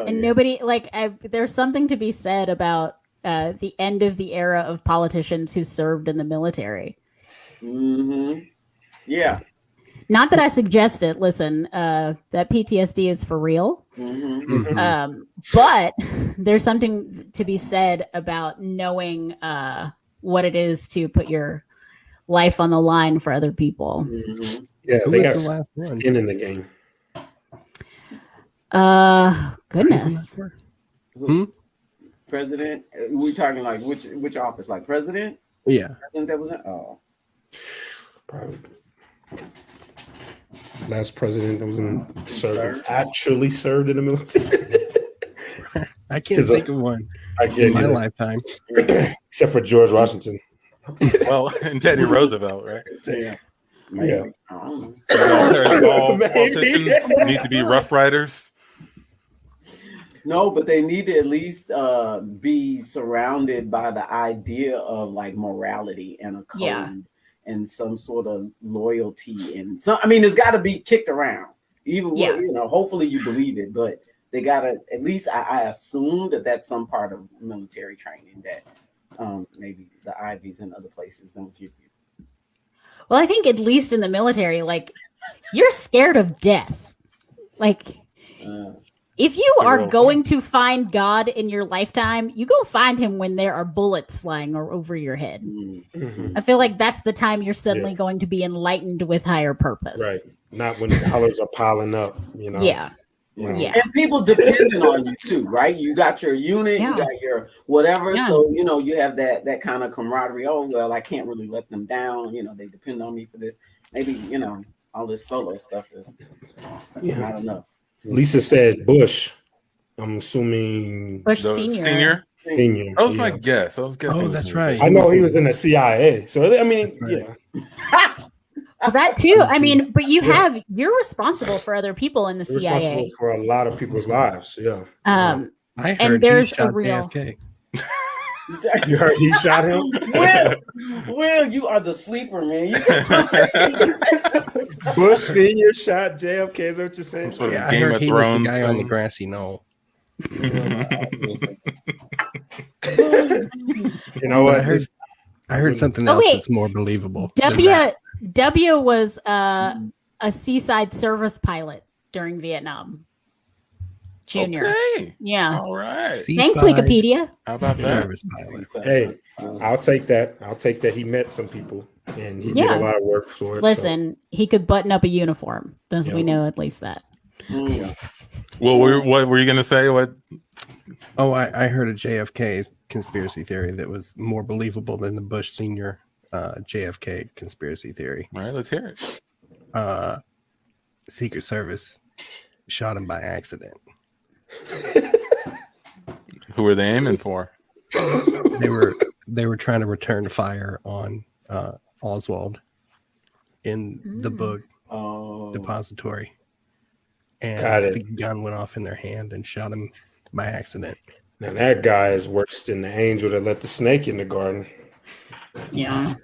And nobody there's something to be said about the end of the era of politicians who served in the military. Mm-hmm. Yeah. Not that I suggest it. Listen, that PTSD is for real. Mm-hmm. But there's something to be said about knowing what it is to put your life on the line for other people. Mm-hmm. Yeah, Who they was got the last one? skin in the game. Goodness. President? We talking like which office? Like president? Yeah. President that was in. Oh, Probably. Last president that was actually served in the military. I can't think of one in my lifetime. Except for George Washington. Well, and Teddy Roosevelt, right? yeah. Yeah. All politicians need to be Rough Riders. No, but they need to at least be surrounded by the idea of like morality and a code and some sort of loyalty. And so, I mean, it's got to be kicked around. Even, hopefully you believe it, but they got to, at least I assume that that's some part of military training that maybe the Ivies and other places don't give you. Well, I think at least in the military, like, you're scared of death. Like, if you are going to find God in your lifetime, you go find him when there are bullets flying over your head. Mm-hmm. I feel like that's the time you're suddenly going to be enlightened with higher purpose. Right. Not when dollars are piling up, you know. Yeah. Yeah. And people depending on you too, right? You got your unit, you got your whatever. Yeah. So, you have that kind of camaraderie. Oh, well, I can't really let them down. They depend on me for this. Maybe, all this solo stuff is not enough. Lisa said Bush. I'm assuming Bush Senior. Senior. That was my guess. I was guessing. Oh, that's right. I know he was in the CIA. So, I mean, yeah. Well, that too. I mean, but you're responsible for other people in the CIA. Responsible for a lot of people's lives. Yeah. I heard and there's he shot a real. JFK. You heard he shot him? Will, you are the sleeper, man. Bush Senior shot JFK. Is that what you're saying? Yeah, I heard he was the guy on the grassy knoll. You know what? I heard something else that's more believable. W was a seaside service pilot during Vietnam. Junior. Okay. Yeah. All right. Thanks, Wikipedia. How about that? Service pilot. Hey, I'll take that. I'll take that. He met some people and he did a lot of work for it. Listen, he could button up a uniform. Doesn't we know at least that? Yeah. Well, what were you going to say? What? Oh, I heard a JFK conspiracy theory that was more believable than the Bush Senior JFK conspiracy theory. All right, let's hear it. Secret Service shot him by accident. Who were they aiming for? They were trying to return fire on Oswald in the book depository, and the gun went off in their hand and shot him by accident. Now that guy is worse than the angel that let the snake in the garden. Yeah.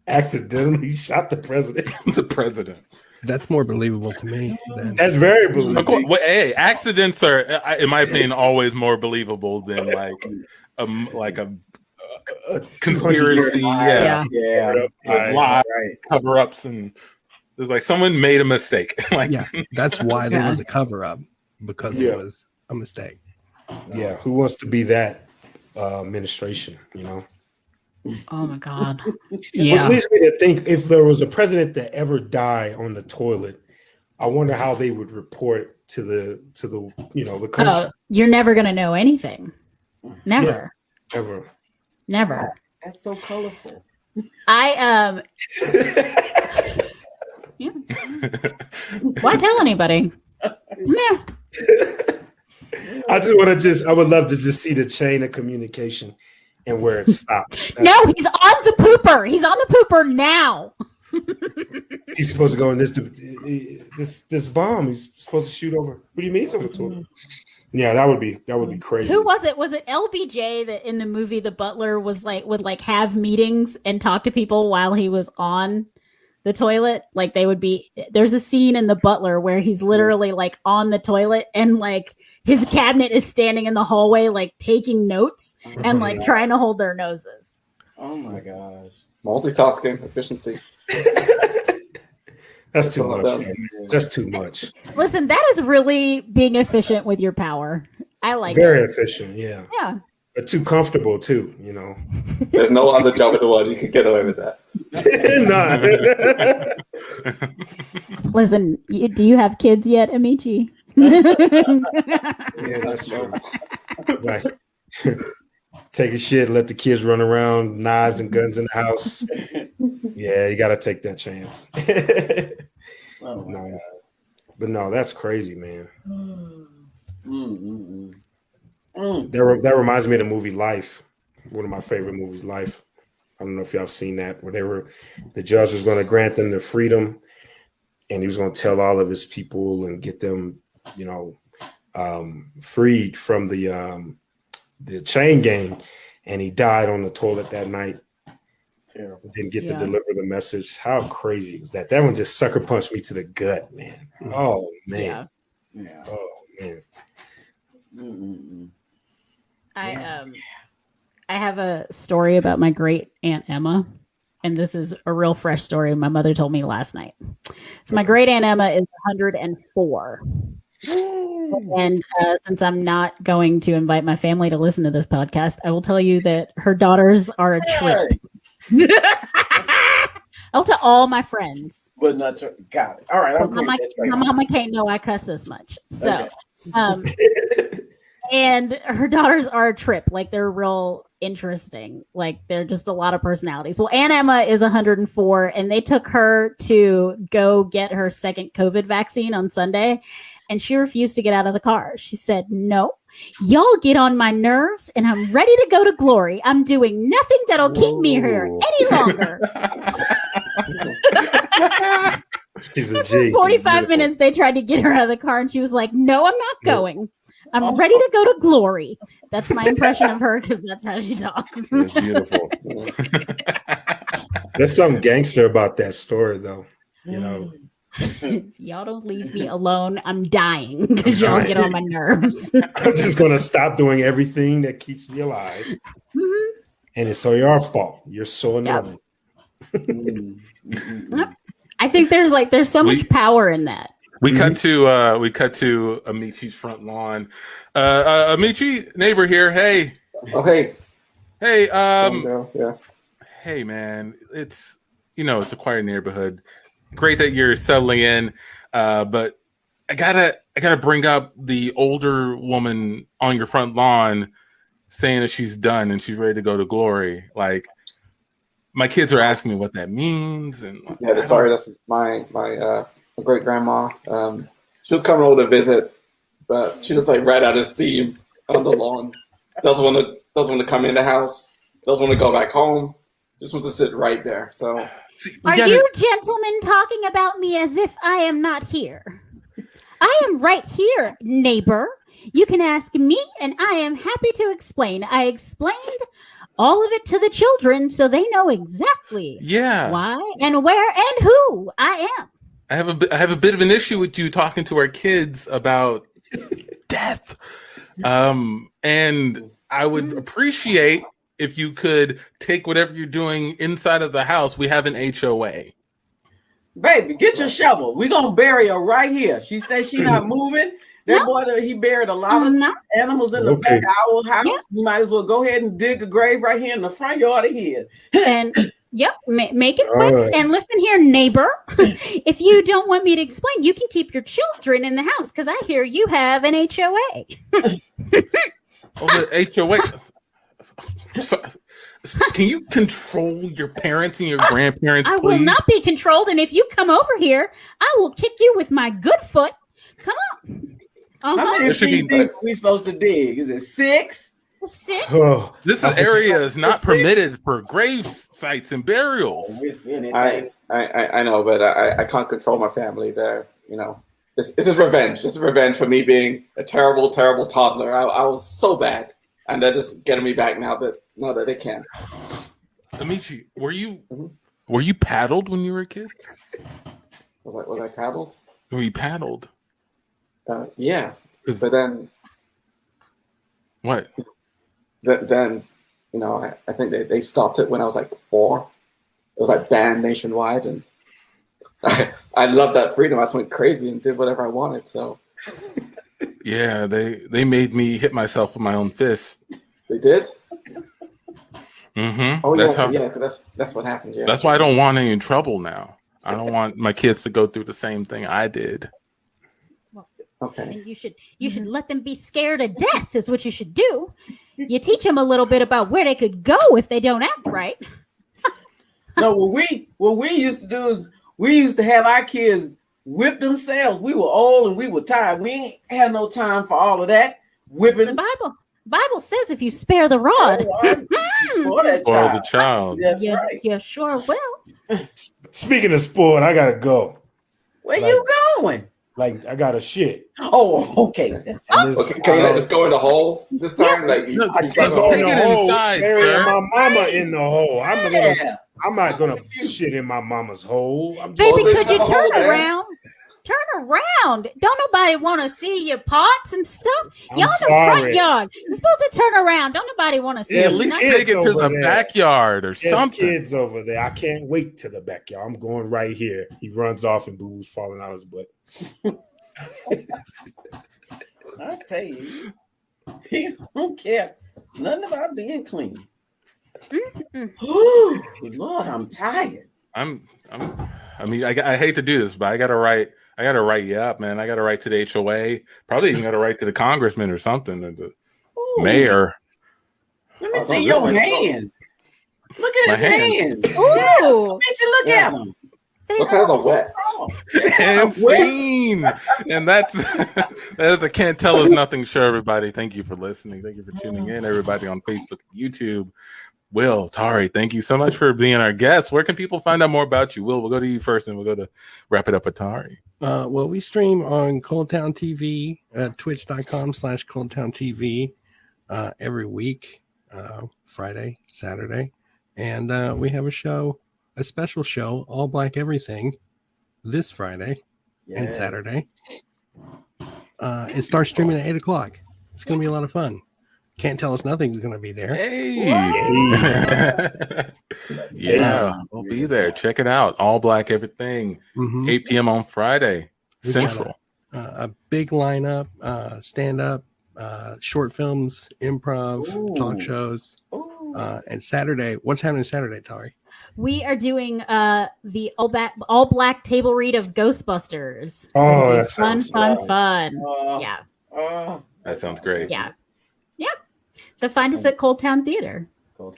Accidentally shot the president. The president. That's more believable to me. That's very believable. Well, hey, accidents are, in my opinion, always more believable than like a conspiracy. Lie, cover-ups, and there's like someone made a mistake. That's why there was a cover-up, because it was a mistake. Yeah, who wants to be that administration? Oh my God. Which leads me to think, if there was a president that ever died on the toilet, I wonder how they would report to the the country. You're never gonna know anything. Never. Yeah, ever. Never. That's so colorful. Why tell anybody? Yeah. I would love to just see the chain of communication and where it stops. No, he's on the pooper. He's on the pooper now. He's supposed to go in this bomb. He's supposed to shoot over. What do you mean he's over to it? Yeah, that would be crazy. Who was it? Was it LBJ that in the movie The Butler would have meetings and talk to people while he was on the toilet, like they would be, there's a scene in The Butler where he's literally like on the toilet and like his cabinet is standing in the hallway, like taking notes and like trying to hold their noses. Oh my gosh. Multitasking, efficiency. That's too much. Man. That's too much. Listen, that is really being efficient with your power. I like Very it. efficient, yeah. Yeah. But too comfortable too, you know. There's no other job in the world you can get away with that. Listen, do you have kids yet, Amici? Yeah, that's true. Right. Take a shit, let the kids run around, knives and guns in the house. Yeah, you got to take that chance. No. But no, that's crazy, man. That reminds me of the movie Life. One of my favorite movies, Life. I don't know if y'all have seen that, where the judge was going to grant them their freedom, and he was going to tell all of his people and get them, you know, freed from the chain gang, and he died on the toilet that night. Terrible. Didn't get to deliver the message. How crazy was that? That one just sucker punched me to the gut, man. Oh man. Yeah. Oh man. I have a story about my great Aunt Emma, and this is a real fresh story my mother told me last night. So my great Aunt Emma is 104. And since I'm not going to invite my family to listen to this podcast, I will tell you that her daughters are a trip. I'll tell all my friends. But not got it. All right. My mama can't know I cuss this much. So, and her daughters are a trip. Like they're real interesting. Like they're just a lot of personalities. Well, Aunt Emma is 104, and they took her to go get her second COVID vaccine on Sunday. And she refused to get out of the car. She said, no, y'all get on my nerves and I'm ready to go to glory. I'm doing nothing that'll keep me here any longer. She's a G. For 45 minutes, they tried to get her out of the car and she was like, no, I'm not going. I'm ready to go to glory. That's my impression of her because that's how she talks. It's beautiful. There's some gangster about that story, though. You know. Y'all don't leave me alone. I'm dying because y'all get on my nerves. I'm just gonna stop doing everything that keeps me alive, and it's all your fault. You're so annoying. I think there's so much power in that. We cut to Amici's front lawn. Amici, neighbor here. Hey. Oh hey. Hey. Yeah. Hey man, it's a quiet neighborhood. Great that you're settling in, but I gotta bring up the older woman on your front lawn saying that she's done and she's ready to go to glory. Like my kids are asking me what that means, and sorry, that's my great grandma. She was coming over to visit, but she just like right out of steam on the lawn. Doesn't want to come in the house. Doesn't want to go back home. Just wants to sit right there. So. Are you gentlemen talking about me as if I am not here? I am right here, neighbor. You can ask me, and I am happy to explain. I explained all of it to the children so they know exactly why and where and who I am. I have a bit of an issue with you talking to our kids about death. And I would appreciate if you could take whatever you're doing inside of the house. We have an HOA. Baby, get your shovel. We're going to bury her right here. She says she's not moving. That boy, he buried a lot of animals in the back of our house. Yeah. You might as well go ahead and dig a grave right here in the front yard of here. And make it quick. Right. And listen here, neighbor. If you don't want me to explain, you can keep your children in the house because I hear you have an HOA. The HOA. So, can you control your parents and your grandparents, please? I will not be controlled, and if you come over here, I will kick you with my good foot. Come on. How many feet are we supposed to dig? Is it 6? 6? Oh, this area is not permitted for grave sites and burials. I know, but I can't control my family there. You know, this is revenge. This is revenge for me being a terrible, terrible toddler. I was so bad. And they're just getting me back now that they can. Amici, were you Were you paddled when you were a kid? Was I paddled? Were you paddled? Yeah. But then what? Then I think they stopped it when I was like 4. It was like banned nationwide, and I loved that freedom. I just went crazy and did whatever I wanted. So yeah, they made me hit myself with my own fist. They did. Mm-hmm. Oh that's what happened. Yeah, that's why I don't want any trouble now. I don't want my kids to go through the same thing I did. Okay. You should let them be scared to death is what you should do. You teach them a little bit about where they could go if they don't act right. No, what we used to do is we used to have our kids whip themselves. We were old and we were tired. We ain't had no time for all of that whipping. The Bible says if you spare the rod, spoil the child. That's right. You sure will. Speaking of sport, I gotta go. Where you going? Like I got a shit. Oh, okay. Okay, can I just go in the hole this time? Like I can't go in the hole. Burying my mama in the hole. I'm not gonna shit in my mama's hole. Baby, could you turn around? Turn around. Don't nobody want to see your pots and stuff. Y'all in the front yard. You're supposed to turn around. Don't nobody want to see at least take it to the backyard or something. Kids over there. I can't wait to the backyard. I'm going right here. He runs off and Boo-Boo's falling out his butt. I tell you, he don't care nothing about being clean. Lord, I'm tired. I hate to do this, but I gotta write you up, man. I gotta write to the HOA. Probably even gotta write to the congressman or something, or the mayor. Let me see your hands. Look at his hands. Ooh, look at them. Those hands are wet. And scene. And that's a Can't Tell Us Nothing show, everybody. Thank you for listening. Thank you for tuning in, everybody on Facebook and YouTube. Will, Tauri, thank you so much for being our guest. Where can people find out more about you? Will, we'll go to you first, and we'll go to wrap it up with Tauri. Well, we stream on Coldtown TV at twitch.com/Coldtown TV every week, Friday, Saturday. And we have a special show, All Black Everything, this Friday and Saturday. It starts streaming at 8 o'clock. It's going to be a lot of fun. Can't Tell Us Nothing's going to be there. Hey. Yeah, we'll be there. Check it out. All Black Everything, 8 p.m. on Friday, Central. A big lineup, stand-up, short films, improv, talk shows. And Saturday, what's happening Saturday, Tauri? We are doing the all black table read of Ghostbusters. Oh, that fun. Yeah. That sounds great. Yeah. Yep. So find us at Coldtown Theater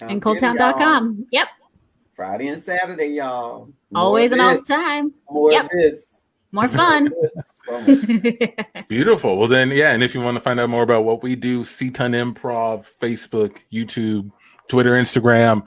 and Coldtown.com. Yep. Friday and Saturday, y'all. Always and all the time. More of this. More fun. Beautiful. Well, then, and if you want to find out more about what we do, CTUNImprov, Facebook, YouTube, Twitter, Instagram,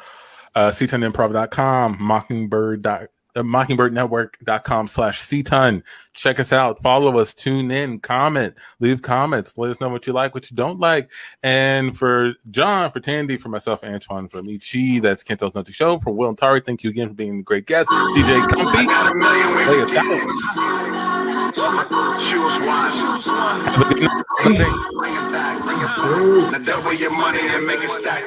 CTUNImprov.com, mockingbirdnetwork.com/CTUN. Check us out, follow us, tune in, comment, leave comments, let us know what you like, what you don't like. And for John, for Tandy, for myself, Antoine, for me, Chi, that's Can't Tell Us Nothing Show. For Will and Tauri, thank you again for being a great guest. DJ Comfy, play us out. Bring it back. The devil your money and make it stack.